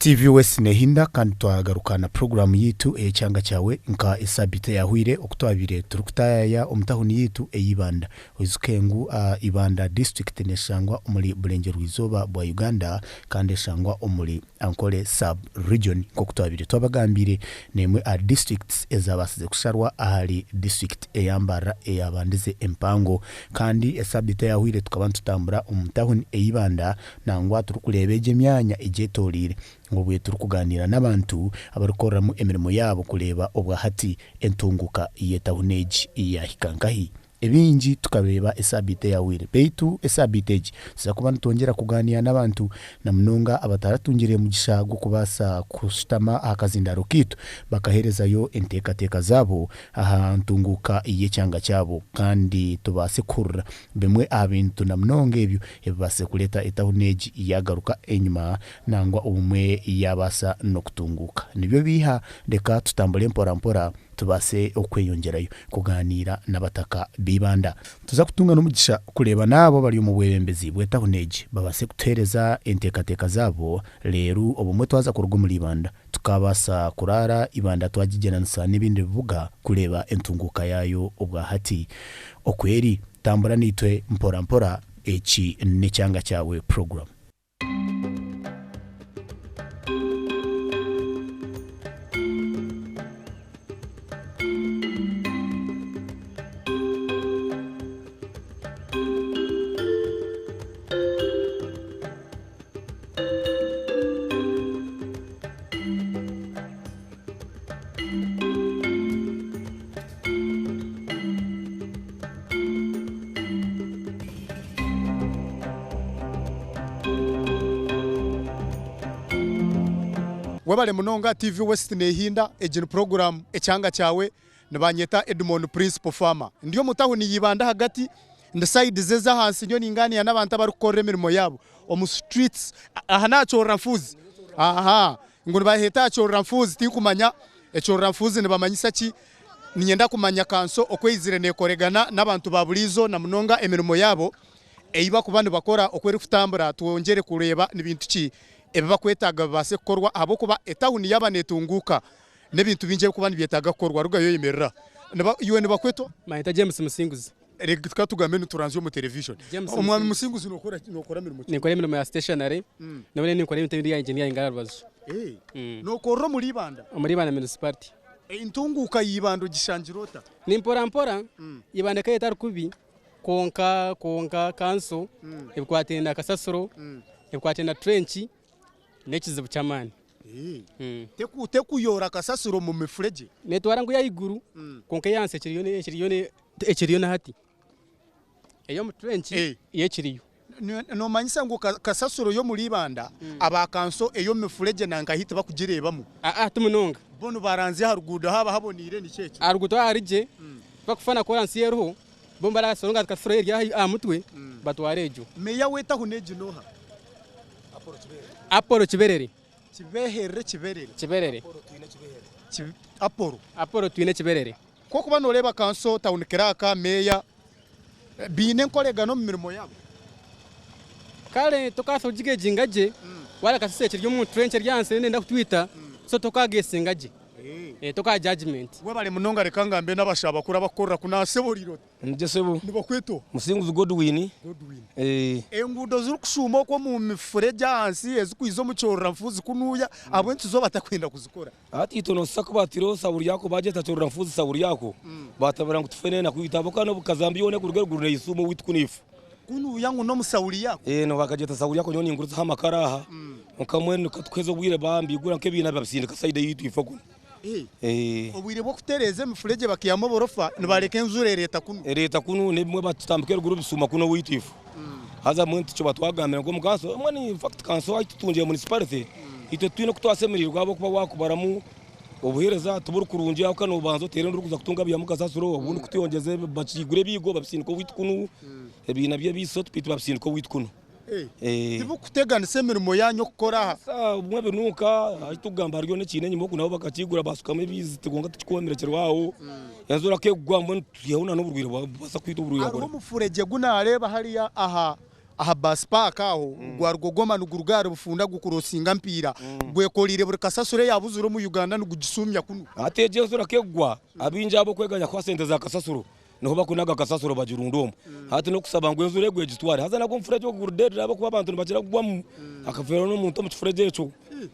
TV West nehinda kandi twagarukana program yitu Ekyanga Kyawe nka esabite yahwire okutwabire turukutaya omutahuni yitu Ibanda ozukengu Ibanda district neshangwa omuli Bulengero Izoba bwa Uganda kandi eshangwa omuli Ankole sub region kokutwabire twabagambire nemwe districts ezabasize kusharwa ahari district eyambara eyabandize empango kandi esabite yahwire tukabantu tambura omutahuni Ibanda nangwa turukulebeje myanya ejetolire ngobwe turukuganira n'abantu abarukoramo emirimo yabo kuleba obwahati entunguka yetahuneji yahikankahi ebinji tukabeba esabite yawire beitu esabiteji sizakuba ntongera kuganira n'abantu namunonga abataratungire mu gishago kubasa kustama akazindaro kitu bakaherezayo entekateka zabo aha ntunguka Ekyanga cyabo kandi tubase kurra bemwe abintu namunonga ebyo ebase kuleta etahuneji yagaruka enyuma nangwa ubumwe yabasa no kutunguka nibyo biha reka tutambule mpora tubase okweyongerayo kuganira n'abataka bibanda tuza kutunga n'umugisha kureba nabo bari mu bwebembezi bwetahuneji babase kutereza entekateka zabo leru obumwe twaza kurugo muri Ibanda tukabasa kurara Ibanda twagigenanisa n'ibindi bivuga kureba entunguka yayo obwahati okweri tambura nitwe mpora eki n'Ekyanga Kyawe program. Wabale munonga TV West nehinda ejin program Ekyanga Kyawe nabanyeta Edimon Principle farmer ndiyo mutahuni Ibanda hagati nda side zeza hansi nyo ningani ya n'abantu barukora emirimo yabo omu streets ahanacho ramfuzi ngone baheta cho ramfuzi tikumanya echo ramfuzi nibamanyisa ki ninyenda kumanya kanso okwezire nekoregana n'abantu babulizo na munonga emirimo yabo eiba kubandi bakora okweri kutambura tuongere kureba nibintu ki eba kwetaga base korwa abo kuba etahuni yabanetunguka nebintu binje kuba nibyetaga korwa ruga yoyimerera iwe nibakweto mahita James Musinguzi reka tugamene turanzyo mu television umwami Musinguzi nokora mirimo nikora mirimo ya stationary nabone nikora ibintu bya engineer ingararwazo nokoro muri Ibanda Munisiparite intunguka Ibanda gishanjirota ni mpora Ibanda kayetari kubi konka kanso ekwatenda kasasoro ekwatenda trench nekizibu chamani teku yora kasasuro mu mifureje netwara ngo yayiguru konke yanse ekiriyo na hati eyo mu trench yekiriyo no manyisa ngo kasasuro yo muri Ibanda abakanso eyo mifureje nanga hita bakugirebamo tumunonga bono baranze harugudo haba habonire ni cece harugudo harije bakufana koransi yeruho bombara soronga kasuro yari amutwe batwarejo meya weta huneji noha Aporo Kiberere Kiberere Aporo twine Kiberere koko banoreba kanso tawunikiraka meya bine nkoregano mu mirimo yabo kale tokaso jingaje wala kasese ryo mu trench ryanse nenda kutwita so tokagesingaje toka judgment webale munonga rekangambe n'abashaba kura bakora kunaseboriro nje sebo nibakweto Musinguzi Godwin engudo ziri kushuma ko mu mifureje hansi ezikwizo mu chorra mfuzi kunuya abo ntizo batakwenda kuzikora ati itono sako batiro saburi yako bajeta chorra mfuzi saburi yako batabara ngutufene na kwitabo kana bukazambiyone ku rugero rune yisumo witkunifu kunuya ngo no musaburi yako no bakajeta saburi yako nyoni ngurutsa hamakaraha ukamwe nukatwezo bwire bambi gura nke bina babisindika side yitu ifoko obwire bwo kutereze mifureje bakiyamo borofa nibareke nzure leta kunu nimwe batambike ruguru bisuma kuno witifu haza muntu cyo batwagamira ngo mugaso mwani in fact kanso ayitutunje Munisiparite ito twine kutwasemerirwa abo kuba wakubaramu obuhereza tuburu kurunje akano banzo tere ndukuza kutunga byamuka sasuro ubundi kutiyongeze bakigure bigo babisindiko witkunu ebina bye biso tupitu babisindiko witkunu tibu kutegana semirimo yanyo kokora umwe binuka ayitugamba ryo ne kine nyimo kunabo bakakigura basukamo bizi tigonga tukikomerekerwaho yazura ke gwambo yahuna n'uburwiro basa kwita uburwiro ari umufureje guna areba hariya aha aha bus park aho gwarugogoma n'ugurugare bufunda gukurosinga mpira gwekolire buri kasasure yabuzuro mu Uganda n'ugugisumya kuno ateje sura kegwa abinja abo kweganya kwa sente za kasasuro niho bakunaga kasasuro bajirundomo hati no kusaba ngo enzure gwegitware haza nako mfureje gurdede abo kuba abantu bakira kugwamu akavero no muntu mufureje cyo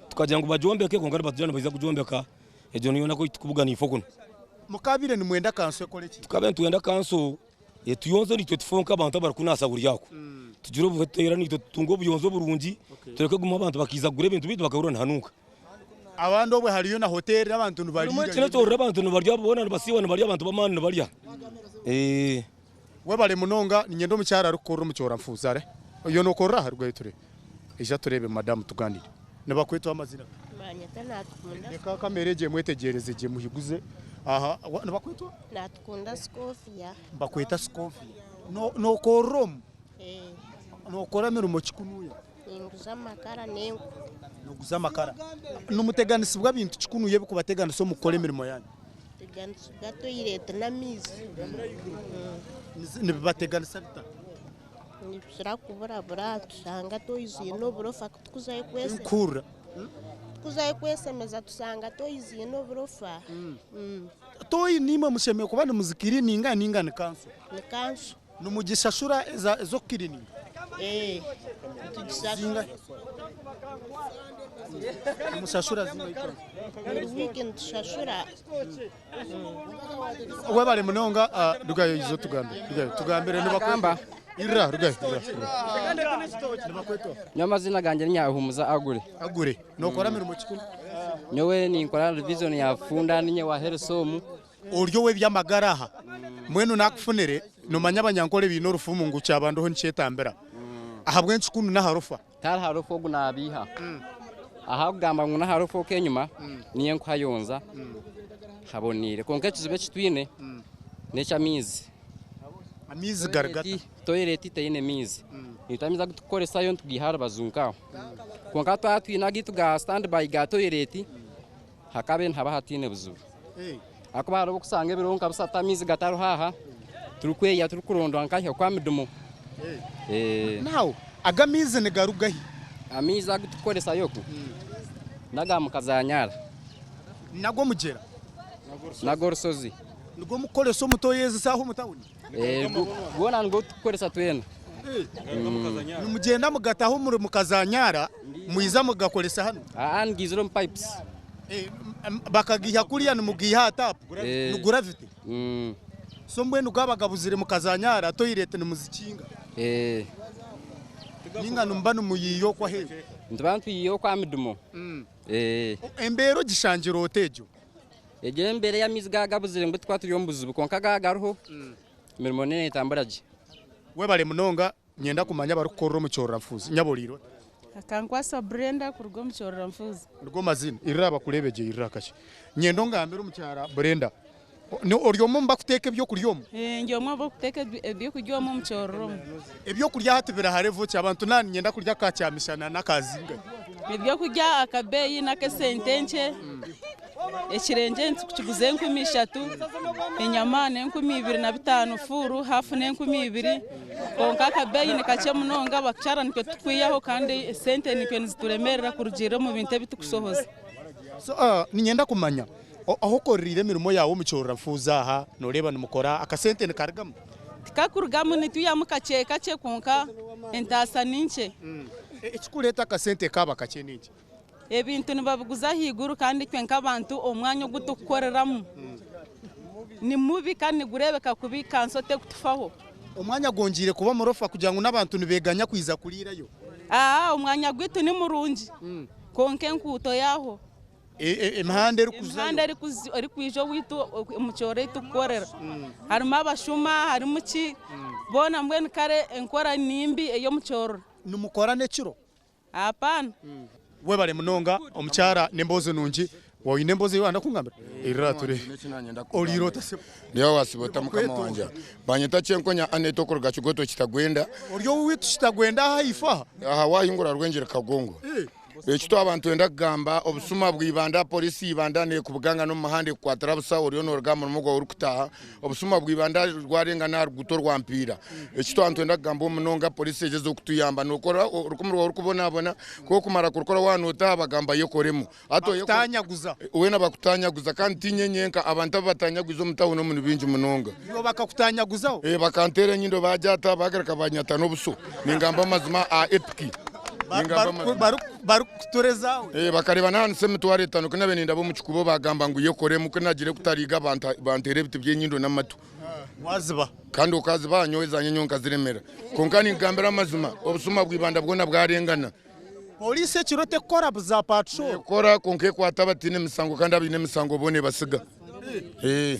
tukagira ngo bajombeke ngo ngari batujana baza kujombeka ejo niyo nako kubuga ni fokuno mukabire ni mwenda kanso ekoleki tukabe tuenda kanso etuyonzo ni twetufonka abantu barakunasa buri yako tujuro butera ni tungo buyonzo burungi tureke guma abantu bakiza gure bintu bitu bakarona hanuka abandi obwe hariyo na hotel abantu nubali rumwe cyo abantu nubarya bona basiwana bari abantu bamana nubarya we bale munonga ni nyendo mucyara rukoro mucyora mfuzare iyo no korra harwe ture ija turebe madam tugandire nabakweto amazina banyata natukunda reka kamereje mwetegereze je muhiguze aha nabakweto natukunda Scofia bakweta Scofia no korom no koramira umukikunuya inguza makara nengu nuguza amakara numuteganisi bwa bintu kikunuye bikubateganisa mukore imirimo yanyu teganisa gato yireta na mizi ni bateganisa bita ni bisira kubura bura tusanga toyiziye no burofa tukuzaye kwese kura tukuzaye kwese meza tusanga toyiziye no burofa toyi nima mushemeye kubana muzikiri ninga ni kanso ni kanso numugisha shura ezo kirini tugisashinga musashura zinga weekend tushashura wabale munonga rugayo izo tugambere nibakamba ira rugayo nibakweto nyamazina ganje nyahumuza agure nokora mirimo kikuru nyowe ni nkora revision ya funda ninye wa hersomu uryo we byamagaraha mwenu nakufunere nomanya abanyankore bino rufumu ngo cyabando ho ncetambera aha bwenshi kunu na harufa tari harufa gunabiha aha kugamba ngo na harufa kenyuma niye nkwayonza habonire konke kizibe kitwine necha mizi amizi garagata toilet itayine mizi itamiza gukoresa yo ntugihara bazunka konka twatwina gitu ga standby ga toilet hakabe ntaba hatine buzu akubara bukusanga bironka busata mizi gataro haha turukweya turukurondo ankahe kwa midumo now agamize ne garugahi amiza gutukoresa yoko naga mukazanyara nago mugera nagorsozi nugo mukoreso mutoyeze saho mutawuni gona ngo tukoresa twena numugenda mugataho muri mukazanyara muiza mugakoresa hano ngiziro pipes bakagiha kuriya numugiha tap nugura vite so mbwenu gabagabuzire mukazanyara toilette numuzikinga ninga numbano muyiyo kwa heje ndabantu yiyo kwa midumo embero gishanjiro otejo ege mbere ya miziga gabuzire ngo twatuyombuzu konka gagaruho mirimo nene tambaraje we bale munonga nyenda kumanya barukorro mu cyoramfuzi nyaboliro akankwasa Brenda kurugo mu cyoramfuzi rugo mazina iraba kurebeje irakashe nyendo ngambira mu cyara Brenda no oryomo mbakuteke byo kuryomo njyomwe bo kuteke byo kuryomo mu cyorro ebyo kurya hatibera harevo cy'abantu nani nyenda kurya ka cyamishana nakazinga ibyo kurya akabeyi nakesentenche ekirenge kiguze 3,000 inyama ne 2,250 furu hafu ne 2,200 konka akabeyi ne kache munonga bakcara nike tukwiyaho kandi sente nike nzituremerera kurugiro mu bintu bitukusohoza so ni nyenda kumanya aho korire mirimo yawo mu cyoramfuza aha noreba numukora akasente ne kargamo tikakurugamo nituyamu kache konka entasa ninche ekikuleta akasente kaba kache ninche ebintu nibabuguza higuru kandi kwenka abantu omwanya gutukoreramu ni mubi kandi gurebeka kubi kansote kutufaho omwanya gongire kuba murofa kugira ngo nabantu nibeganya kwiza kurirayo omwanya gwitu ni murungi konke nkuto yaho imhande eri kwijo witu umucyore tukorera harimo abashuma harimo ki bona mbwe kare enkora nimbi eyo mucyoro numukora nekiro apana we bale munonga omucyara nembozo nungi woyine mbozo yanda kungambira irature olirota se ndio wasibota mukama wanje banyita cyenkonya aneto kurga kigoto kitagwenda oryo witu kitagwenda haifa aha wahingura rwengere kagongo ekito abantu enda kugamba obusuma bw'Ibanda polisi Ibanda ne kubuganga no mahande kwatara busa oriyo no rugamba no mugo urukutaha obusuma bw'Ibanda rwarenga na rugutorwa mpira ekito abantu enda kugamba omunonga polisi ejezo kutuyamba nokora urukumurwa urukubonabona ko kumara kurukora wanota bagamba yekoremu ato bakutanyaguza wena bakutanyaguza kandi tinyenyenka abantu batanyaguza omutaho no muntu binji munonga yo bakakutanyaguzaho bakantere nyindo bajata bagaraka banyata n'obuso ningamba mazima a epiki barukutorezaho bakareba nahanu semitwari 5 kana beninda bo muchikubo bagamba ngo yekoremu kanagire kutariga bantere biti byenyindo n'amatu waziba kandi ukaziba nyoza nyonyonka ziremera konkani ngambera mazima obusuma bw'Ibanda bwona bwarengana polisi kirote kora za patrol kora konke kwatabatine misango kandi abine misango bone basiga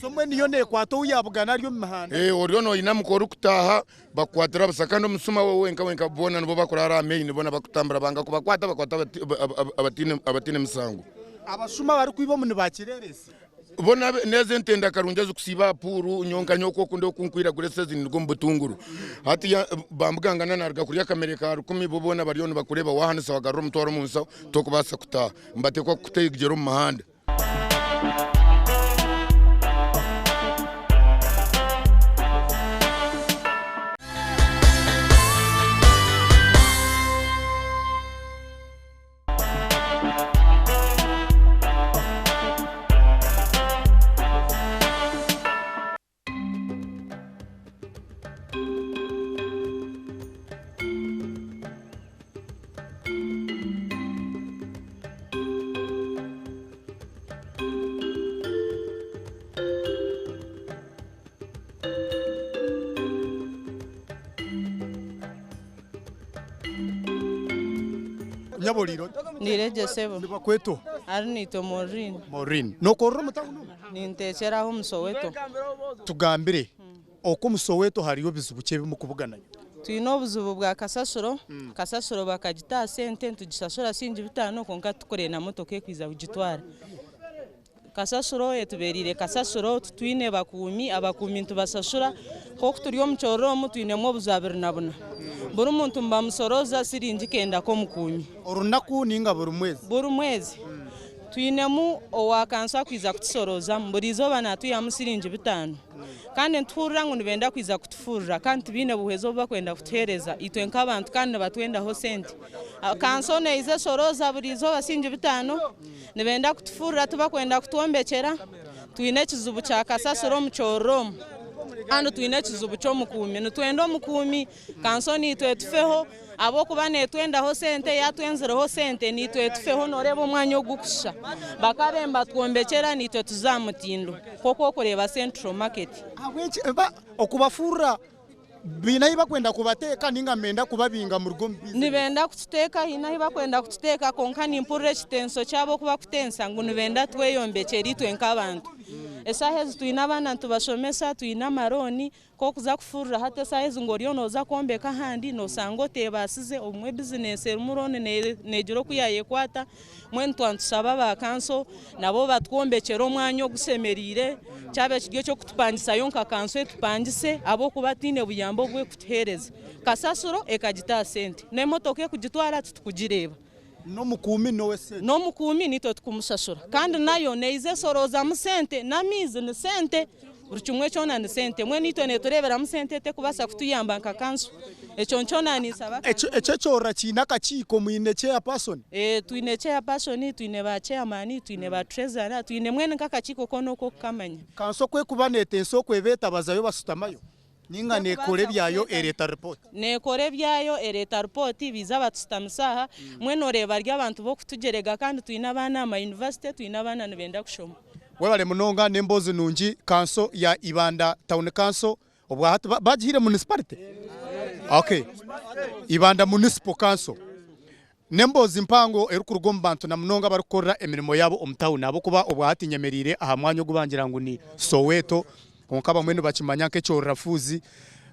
somwe niyo ne kwato uyabugana ryo mihanda oriyo no ina mukoro kutaha bakwatira basakando musuma wowe wenka bona nibo bakurara amenyi bona bakutambira banga kubakwata abatine misango abasuma bari kwibo mun bakirerese bona neze ntenda karunja zukusiba puru nyonka nyoko kundo kunkwira kuresezi ngo mbutunguru hati bambugangana narga kuriya kamereka rukumi bobona bariyo bakureba wahanisa bagarro mutwaro munsa tokubasa kuta mbate ko kutegero mu mahanda nyaboliro Ndireje sebo. Bakweto. Ari nito Morin. Morin. Nokorro mutahuno. Nintecheraho Musoweto. Tugambire. Oko Musoweto hariyo bizubuke bimukubugananya. Tuyino obuzubu bwa kasasuro. Kasasuro bakagita sente tugisasura sinji bitano konka tukore na motoke kwiza ugitwara. Kasasuro etuberire kasasuro tutwine abakumi ntubasasura ko turiyo muchoro mutwine mo buzabiri nabuna. Buri muntu mbamusoroza sirinji kenda ko mukumi. Orunaku ninga buri mwezi. Twinemu owakansa kwiza kutusoroza mburizo bana tuyamu sirinji bitano. Kandi ntfurira ngo nibenda kwiza kutufurira kandi bine buhezo bakwenda kutuhereza itwe nk'abantu kandi batwenda ho sente. Kansone ize soroza burizo basinji bitano nibenda kutufurira tubakwenda kutuombekera twine kizubu cya kasasoro muchoro ando twine kizubu cyo mukumi nutwendo mukumi kansoni itwe tufeho abo kuba netwenda ho sente yatwenzero ho sente nitwe tufeho norebo mwanyo gukusha bakabemba twombekera nitwe tuzamutindo koko kureba Central Market okubafurira binayi bakwenda kubateka ninga menda kubabinga mu rugo nibenda kututeka hinayi bakwenda kututeka konka nimpurire kitenso cyabo kuba kutensa ngo nibenda tweyombekera itwe nk'abantu esahezi twina abana tubashomesa twina maroni ko kuza kufurira hata sahezi ngo riyo noza kombeka handi no sango tebasize omwe business erumurone negiro kuyaye kwata mwe ntwantusaba ba kanso nabo batwombekera omwanyo gusemerire cyabe kigyo cyo kutupangisa yonka kanso etupangise abo kubatine buyambo bwe kutuhereza kasasuro ekagita sente ne motoke kugitwara tutukugireba no mukumi no wese no mukumi nito tukumusasura kandi nayo neize soroza musente namize ne sente uruchumwe chona ne sente mwe nito ne turebera musente te kubasa kutuyamba nka kanso echo nchona ni saba echo chora china kachiko muine chair person tuine chair person tuine ba chairman tuine ba treasurer tuine mwene kakachiko kono ko kamanya kanso kwe kubanete nso kwebeta bazayo basutamayo ninga nekore byayo ereta report nekore byayo ereta report biza batustamsaha mweno reba rya abantu bo kutugerega kandi tuina bana ama university tuina bana nibenda kushoma webale munonga nembozi nungi kanso ya Ibanda town council obwa hatu bajihire municipality okay Ibanda municipal council nembozi mpango erukurugo mbantu na munonga barukorera emirimo yabo omtown abo kuba obwa hati nyemerire aha mwanyo gubangira ngo ni Soweto konkaba mwene bakimanya ke cyo rafuzi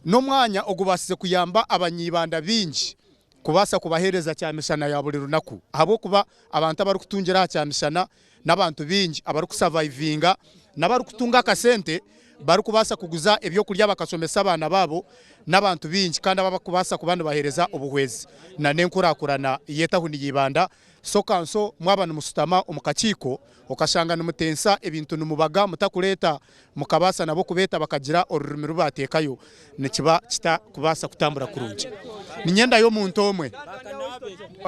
no mwanya ogubasize kuyamba abanyibanda bingi kubasa kubahereza cyamishana ya buri runaku abo kuba abantu abari kutungira cyamishana nabantu bingi abari kusurvivinga nabari kutunga kasente bari kubasa kuguza ebyo kurya bakasomesa abana babo n'abantu bingi kandi aba kubasa kubana bahereza ubuhwezi na nenkurakurana yetaho ni Ibanda so kanso mwabana musutama omukakiko okashanga numutensa ebintu numubaga mutakureta mukabasa nabo kubeta bakagira orurimi rubatekayo nikiba kita kubasa kutambura kurungi ninyenda yo muntu omwe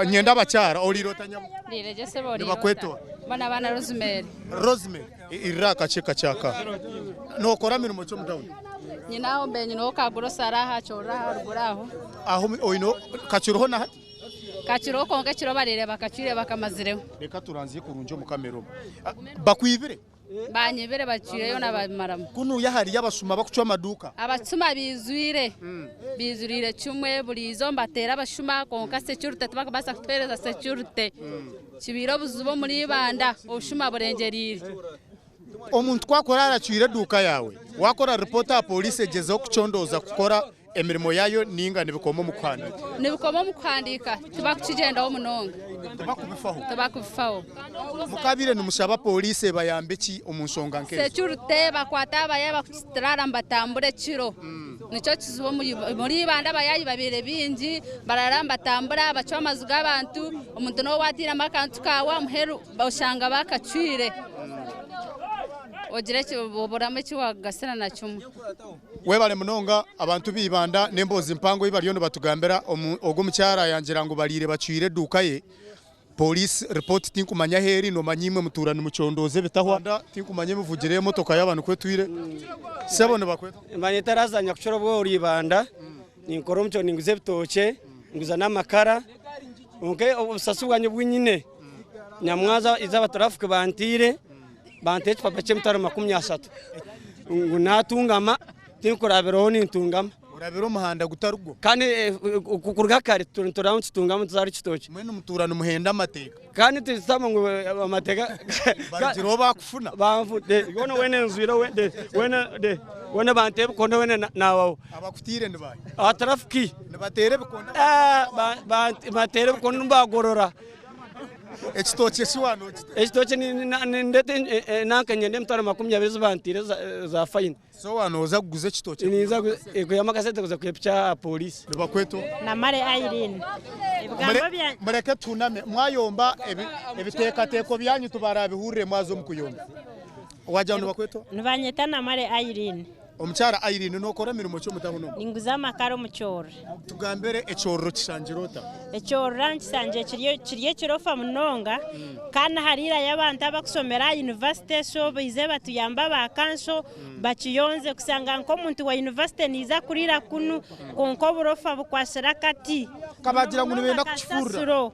nyenda bacyara olirotanya Lirejese bori bakweto bana Rosemary iraka cheka chaka no kora mirimo cyo mudawuni nyina ombe nyino kaguro saraha chora haruguraho aho oino kachiroho na hati kachiro konge chiro barere bakachire bakamazireho reka turanziye kurunjo mu kamero bakwibire banyibere bacireyo n'abamaramu kunu yahari yabasuma bakucwa amaduka abatsuma bizurire chumwe burizo mbatera abashuma konka security bakabasa kutereza security kibiro buzubo muri Ibanda obushuma burengerire omuntu twakora aracwire duka yawe wakora report ya police egezeho kucondoza gukora emirimo yayo ninga nibikomo mu kwandika tubakukigendaho munonga tubakubifaho mukabire numushaba police bayambeki omunsonga nke security bakwata abaye bakustrara mbatambure kiro nico kizubo muri Ibanda bayayi babire bingi bararamba tambura bacho amazuga abantu umuntu no watira makantu kawa muheru bashanga bakacwire ogire kiboborame kiwagasana na cyumwe webale munonga abantu b'Ibanda nembozi mpango ibariyo no batugambera ogo mucyara yangira ngo barire bacwire dukaye police report tinkumanya heri no manyimwe muturana mucondoze bitahwanda tinkumanye muvugire motoka y'abantu kwetwire sebone bakweto mbanye tarazanya kuchoro bwo uri Ibanda ninkoro mcho ninguze bitoke nguza namakara onke obusasubwanye bw'inyine nyamwaza izaba traffic bantire banteche papa chemtaro 30 ngunatungama tinkurabero ni ntungama urabero umuhanda gutarugo kandi kukurga kare turanturaho kitungama tuzari kitoke mwene muturana umuhenda amateka kandi tuzama ngo amateka bagiro bakufuna bamvude yone wene nzwira wene bantebe kondo wene nawo abakutire ndibaye atrafiki nibatere bikonda batere kondo mbagorora ekitoke siwano ekitoke ni ndete nakanye ndemtara 20 bantire za fine so wano uza kuguze ekitoke niza kuyama kasete kuza kuyepcha police bakweto na mare Irene mureke tuname mwayomba ebiteka teko byanyu tubara bihurire mwazo mukuyomba wajya bakweto nibanyeta na mare Irene omucyara Irene nokora mirimo cyo mutahuno ninguza amakaro mucyoro tugambere ecyoro kishanjirota ecyoro ransanje kiriye kirofa munonga kana harira y'abantu abakusomera university so bize batuyamba bakanso bakiyonze kusanga nko muntu wa university niza kurira kunu konko burofa bukwashira kati kabagira ngo nibenda kuchifura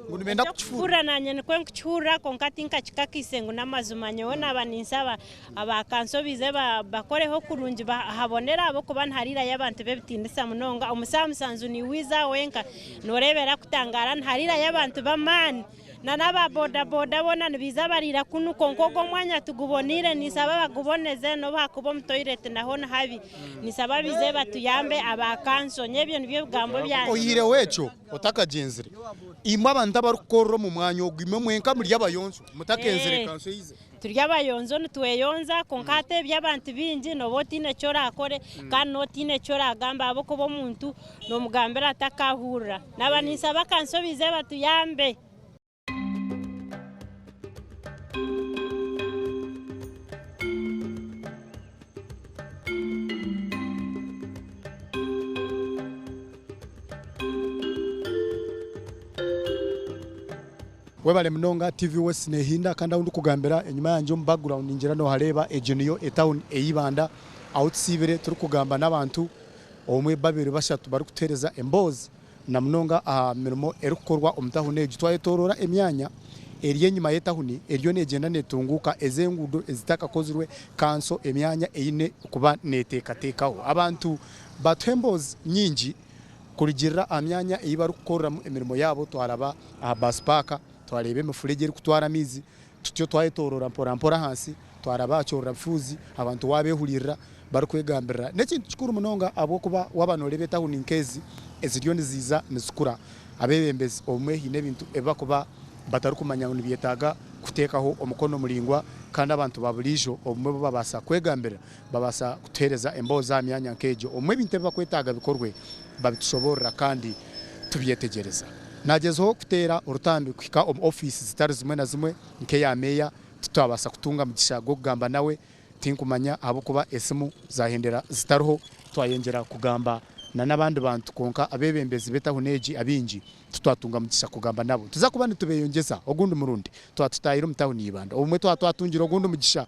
Ngunimenda kuchifura nanye nikwe kuchifura konkati nkakikakisengu n'amazumanye wona abanisaba abakanso bize bakoreho kurungi habonera abo kuba ntarira y'abantu bebitindisa munonga umusamusanzu ni wiza wenka norebera kutangara ntarira y'abantu bamani nanaba boda bona nibiza barira kunu konkogo mwanya tugubonire nisaba baguboneze no bakubo mu toilet naho habi nisaba bize batuyambe abakanso nyebyo nibyo bgambo byanje oyire wecho otakagenzire imwe abantu abarukoro mu mwanya ogwime mwenka muri yabayonzo mutakenzire kanso yize turi abayonzo nitweyonza konkate by'abantu bingi no botine cyora akore kandi notine cyora agamba abo kubo muntu no mugambera atakahura nabanisaba kanso bize batuyambe webale mnonga TV West nehinda kandi undi kugambira enyuma yanje mu background injira no hareba ejuniyo etown Ibanda outsibere turi kugamba n'abantu omwe babiri bashatu bari kutereza embozi na mnonga mirimo erukorwa omutahune gitwaye torora emyanya eriye nyuma yetahuni eriyo negenda netunguka ezengudo ezitakakozirwe kanso emyanya eyine kuba netekatekaho abantu batembozi nyingi kurigirira amyanya eyibaru gukorera emirimo yabo twaraba basipaka twarebe emifurege eri kutwara amizi tutyo twayitorora mpora hansi twarabacyora bifuzi abantu wabehurira bari kwegambira n'ekintu kikuru munonga abo kuba wabanorebe tahuni nkezi eziryo niziza nizikura abebembezi omwe hine bintu eba kuba batari kumanya ngo nibiyetaga kutekaho omukono muringwa kandi abantu baburijo omwe babasa kwegambira babasa kutereza emboza myanya nkejo omwe binte bakwetaga bikorwe babitushobora kandi tubyetegereza nagezeho kutera urutambi kwika office zitari zimwe na zimwe nke ya meya tutabasa kutunga mu gishago kugamba nawe tinkumanya abo kuba esimu zahendera zitaroho twayengera kugamba na nabandi bantu konka abebembezi betaho neji abinji tutatunga mu gishago kugamba nabo tuzakuba nitubeyongeza ogundi murundi twatutayira mutaho nibanda umwe twatungira ogundi mu gisha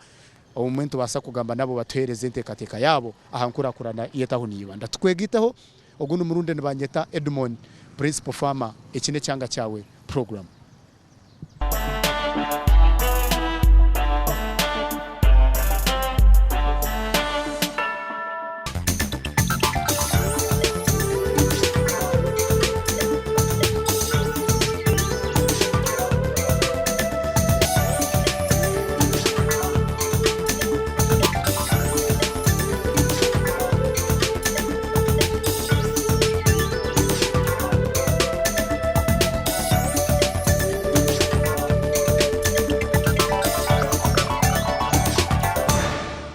umwe tubasa kugamba nabo batuhereze ntekateka yabo ahankura kurana yetaho nibanda tukwegitaho ogundi murundi nibanyeta Edimon Principle Farmer ekine cyanga cyawe program